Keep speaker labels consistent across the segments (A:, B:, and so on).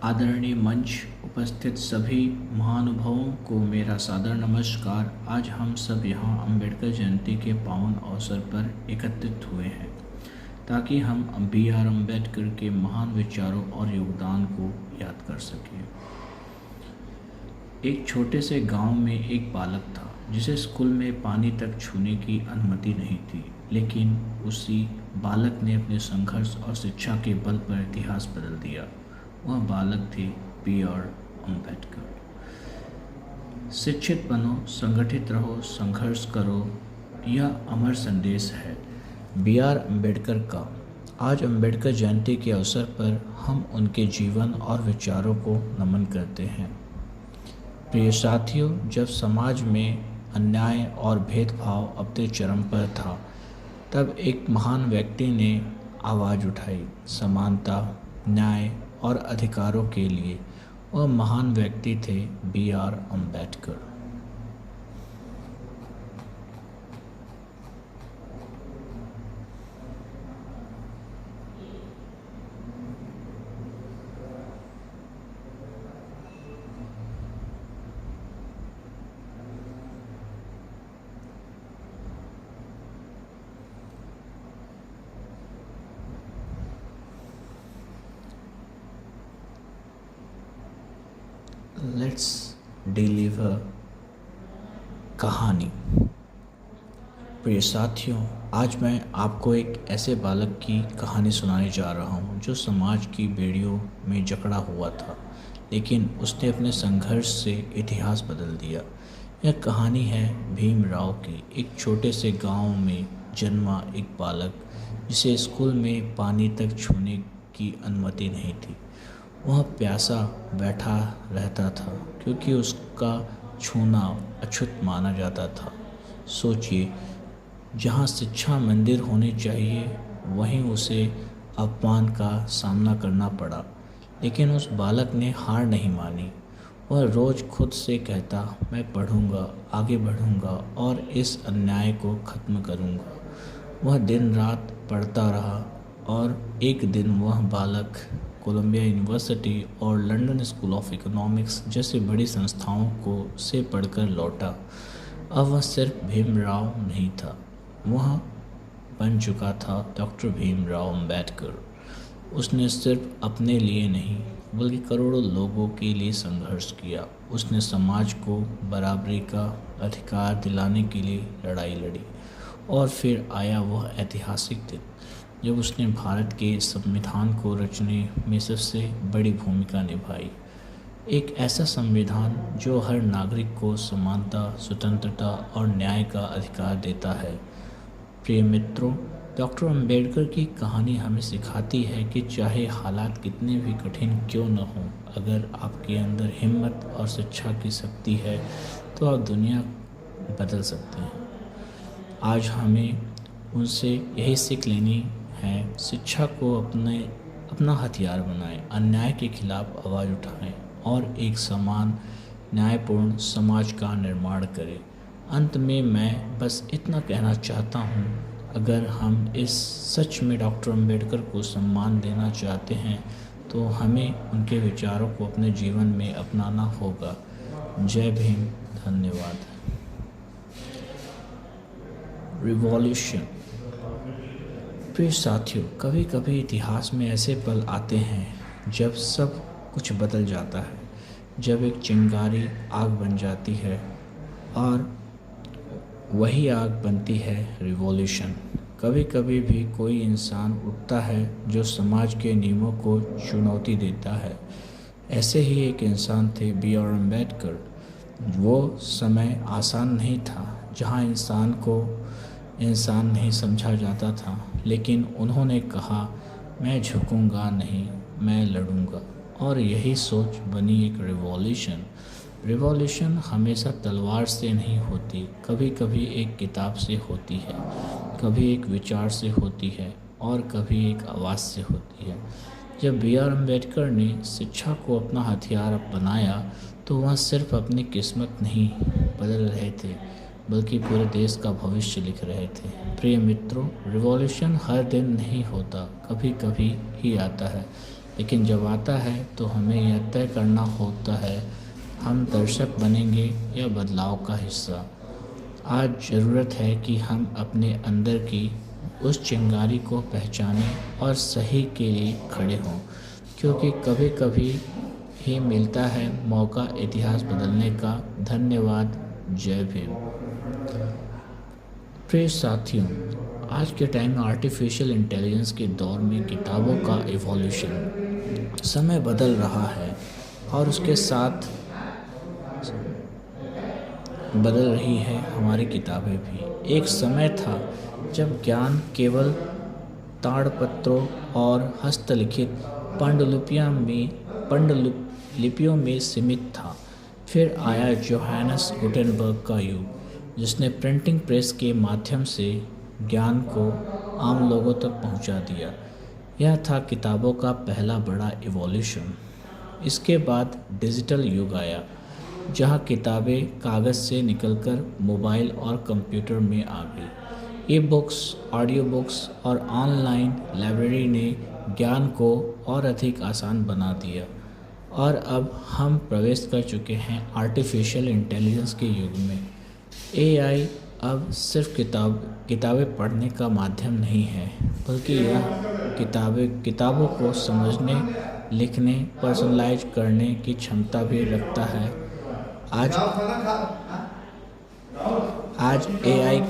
A: आदरणीय मंच उपस्थित सभी महानुभावों को मेरा सादर नमस्कार। आज हम सब यहाँ अंबेडकर जयंती के पावन अवसर पर एकत्रित हुए हैं ताकि हम B.R. अम्बेडकर के महान विचारों और योगदान को याद कर सकें। एक छोटे से गांव में एक बालक था जिसे स्कूल में पानी तक छूने की अनुमति नहीं थी, लेकिन उसी बालक ने अपने संघर्ष और शिक्षा के बल पर इतिहास बदल दिया। वह बालक थे B.R. अम्बेडकर। शिक्षित बनो, संगठित रहो, संघर्ष करो, यह अमर संदेश है B.R. अम्बेडकर का। आज अम्बेडकर जयंती के अवसर पर हम उनके जीवन और विचारों को नमन करते हैं। प्रिय साथियों, जब समाज में अन्याय और भेदभाव अपने चरम पर था, तब एक महान व्यक्ति ने आवाज़ उठाई समानता, न्याय और अधिकारों के लिए। वह महान व्यक्ति थे B.R. अम्बेडकर। लेट्स डिलीवर कहानी। प्रिय साथियों, आज मैं आपको एक ऐसे बालक की कहानी सुनाने जा रहा हूँ जो समाज की बेड़ियों में जकड़ा हुआ था, लेकिन उसने अपने संघर्ष से इतिहास बदल दिया। यह कहानी है भीमराव की। एक छोटे से गांव में जन्मा एक बालक जिसे स्कूल में पानी तक छूने की अनुमति नहीं थी। वह प्यासा बैठा रहता था क्योंकि उसका छूना अछूत माना जाता था। सोचिए, जहाँ शिक्षा मंदिर होनी चाहिए वहीं उसे अपमान का सामना करना पड़ा, लेकिन उस बालक ने हार नहीं मानी। वह रोज़ खुद से कहता, मैं पढ़ूंगा, आगे बढ़ूंगा और इस अन्याय को ख़त्म करूंगा। वह दिन रात पढ़ता रहा और एक दिन वह बालक कोलंबिया यूनिवर्सिटी और लंदन स्कूल ऑफ इकोनॉमिक्स जैसी बड़ी संस्थाओं को से पढ़कर लौटा। अब वह सिर्फ भीमराव नहीं था, वह बन चुका था डॉक्टर भीमराव अम्बेडकर। उसने सिर्फ अपने लिए नहीं बल्कि करोड़ों लोगों के लिए संघर्ष किया। उसने समाज को बराबरी का अधिकार दिलाने के लिए लड़ाई लड़ी। और फिर आया वह ऐतिहासिक दिन जब उसने भारत के संविधान को रचने में सबसे बड़ी भूमिका निभाई। एक ऐसा संविधान जो हर नागरिक को समानता, स्वतंत्रता और न्याय का अधिकार देता है। प्रिय मित्रों, डॉक्टर अम्बेडकर की कहानी हमें सिखाती है कि चाहे हालात कितने भी कठिन क्यों न हों, अगर आपके अंदर हिम्मत और शिक्षा की शक्ति है तो आप दुनिया बदल सकते हैं। आज हमें उनसे यही सीख लेनी है, शिक्षा को अपना हथियार बनाएं, अन्याय के खिलाफ आवाज़ उठाएं और एक समान न्यायपूर्ण समाज का निर्माण करें। अंत में मैं बस इतना कहना चाहता हूँ, अगर हम इस सच में डॉक्टर अम्बेडकर को सम्मान देना चाहते हैं तो हमें उनके विचारों को अपने जीवन में अपनाना होगा। जय भीम, धन्यवाद। रिवॉल्यूशन। प्रिय साथियों, कभी कभी इतिहास में ऐसे पल आते हैं जब सब कुछ बदल जाता है, जब एक चिंगारी आग बन जाती है और वही आग बनती है रिवॉल्यूशन। कभी कभी भी कोई इंसान उठता है जो समाज के नियमों को चुनौती देता है। ऐसे ही एक इंसान थे B.R. अम्बेडकर। वो समय आसान नहीं था जहाँ इंसान को इंसान नहीं समझा जाता था, लेकिन उन्होंने कहा, मैं झुकूंगा नहीं, मैं लड़ूंगा। और यही सोच बनी एक रिवॉल्यूशन। रिवॉल्यूशन हमेशा तलवार से नहीं होती, कभी कभी एक किताब से होती है, कभी एक विचार से होती है और कभी एक आवाज़ से होती है। जब B.R. अम्बेडकर ने शिक्षा को अपना हथियार बनाया तो वह सिर्फ अपनी किस्मत नहीं बदल रहे थे बल्कि पूरे देश का भविष्य लिख रहे थे। प्रिय मित्रों, रिवॉल्यूशन हर दिन नहीं होता, कभी कभी ही आता है, लेकिन जब आता है तो हमें यह तय करना होता है हम दर्शक बनेंगे या बदलाव का हिस्सा। आज ज़रूरत है कि हम अपने अंदर की उस चिंगारी को पहचानें और सही के लिए खड़े हों, क्योंकि कभी कभी ही मिलता है मौका इतिहास बदलने का। धन्यवाद। जय भीम। प्रिय साथियों, आज के टाइम में आर्टिफिशियल इंटेलिजेंस के दौर में किताबों का इवोल्यूशन, समय बदल रहा है और उसके साथ बदल रही है हमारी किताबें भी। एक समय था जब ज्ञान केवल ताड़पत्रों और हस्तलिखित पांडुलिपियों में सीमित था। फिर आया जोहानस गुटेनबर्ग का युग, जिसने प्रिंटिंग प्रेस के माध्यम से ज्ञान को आम लोगों तक पहुंचा दिया। यह था किताबों का पहला बड़ा इवोल्यूशन। इसके बाद डिजिटल युग आया, जहां किताबें कागज़ से निकलकर मोबाइल और कंप्यूटर में आ गई। ई बुक्स, ऑडियो बुक्स और ऑनलाइन लाइब्रेरी ने ज्ञान को और अधिक आसान बना दिया। और अब हम प्रवेश कर चुके हैं आर्टिफिशियल इंटेलिजेंस के युग में। एआई अब सिर्फ किताबें पढ़ने का माध्यम नहीं है, बल्कि यह किताबों को समझने, लिखने, पर्सनलाइज करने की क्षमता भी रखता है। आज एआई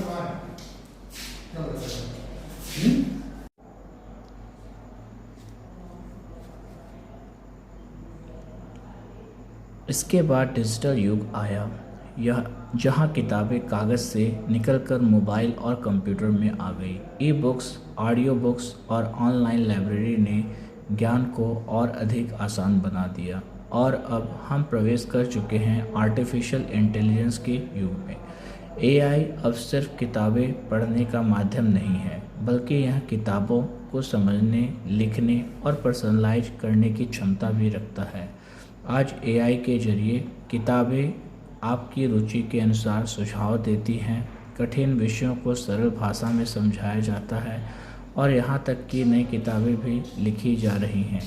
A: इसके बाद डिजिटल युग आया, यह जहां किताबें कागज़ से निकलकर मोबाइल और कंप्यूटर में आ गई। ई बुक्स, ऑडियो बुक्स और ऑनलाइन लाइब्रेरी ने ज्ञान को और अधिक आसान बना दिया। और अब हम प्रवेश कर चुके हैं आर्टिफिशियल इंटेलिजेंस के युग में। एआई अब सिर्फ किताबें पढ़ने का माध्यम नहीं है, बल्कि यह किताबों को समझने, लिखने और पर्सनलाइज करने की क्षमता भी रखता है। आज एआई के जरिए किताबें आपकी रुचि के अनुसार सुझाव देती हैं, कठिन विषयों को सरल भाषा में समझाया जाता है और यहाँ तक कि नई किताबें भी लिखी जा रही हैं।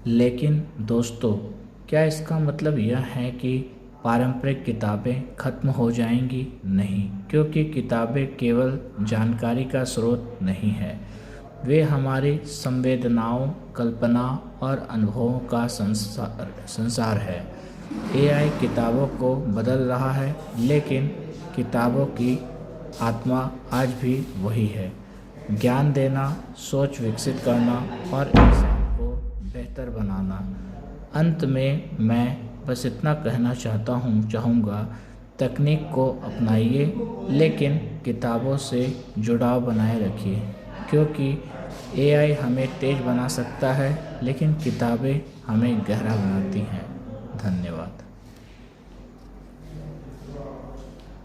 A: लेकिन दोस्तों, क्या इसका मतलब यह है कि पारंपरिक किताबें खत्म हो जाएंगी? नहीं, क्योंकि किताबें केवल जानकारी का स्रोत नहीं है, वे हमारी संवेदनाओं, कल्पना और अनुभवों का संसार है। एआई किताबों को बदल रहा है, लेकिन किताबों की आत्मा आज भी वही है, ज्ञान देना, सोच विकसित करना और इंसान को बेहतर बनाना। अंत में मैं बस इतना कहना चाहूँगा, तकनीक को अपनाइए, लेकिन किताबों से जुड़ाव बनाए रखिए, क्योंकि एआई हमें तेज बना सकता है, लेकिन किताबें हमें गहरा बनाती हैं। धन्यवाद।